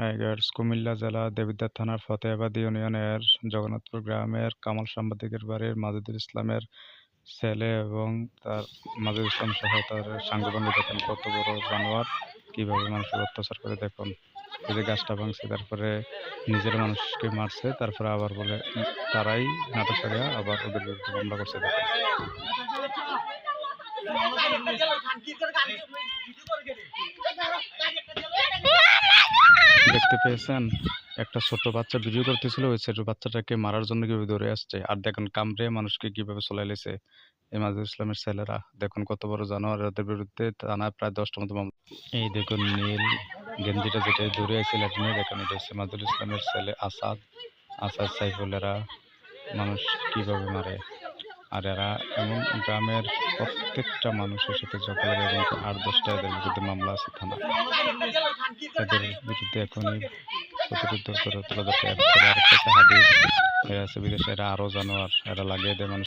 Hi guys, Comilla জেলা দেবিদ্বার থানার ফতেহাবাদ ইউনিয়নের জগন্নাথপুর গ্রামের কামাল সাংবাদিকের বাড়ির মাজেদুল ইসলামের ছেলে এবং তার মাজেদুল ইসলাম সহ তার সাঙ্গপাঙ্গ দেখেন কত বড় জানোয়ার কিভাবে মানুষের অত্যাচার করে। দেখুন, এই যে গাছটা ভাঙছে, তারপরে নিজের মানুষকে মারছে, তারপরে আবার বলে তারাই নাটককারীরা আবার ওদের বিরুদ্ধে মামলা করছে। দেখুন, দেখতে পেয়েছেন একটা ছোট বাচ্চা ভিডিও করতেছিল, ওই ছোট বাচ্চাটাকে মারার জন্য কিভাবে দৌড়ে আসছে। আর দেখুন কামড়ে মানুষকে কিভাবে চলাই লেছে এই মাজেদুল ইসলামের ছেলেরা। দেখুন কত বড় জানোয়ার, এদের বিরুদ্ধে থানায় প্রায় 10টার মতো মামলা। এই দেখুন নীল গেঞ্জিটা যেটা দৌড়ে আসছে লাঠি নিয়ে, দেখুন এটা হচ্ছে মাজেদুল ইসলামের ছেলে আসাদ, সাইফুলেরা মানুষ কিভাবে মারে। আর এরা এমন গ্রামের প্রত্যেকটা মানুষের সাথে ঝগড়া লাগে এবং 8-10টা এদের বিরুদ্ধে মামলা আছে থানা। এদের বিরুদ্ধে এখনই প্রতিরোধ করে তোলা যাচ্ছে। এরা আছে বিদেশে, এরা আরো জানোয়ার, এরা লাগিয়ে দেয় মানুষ।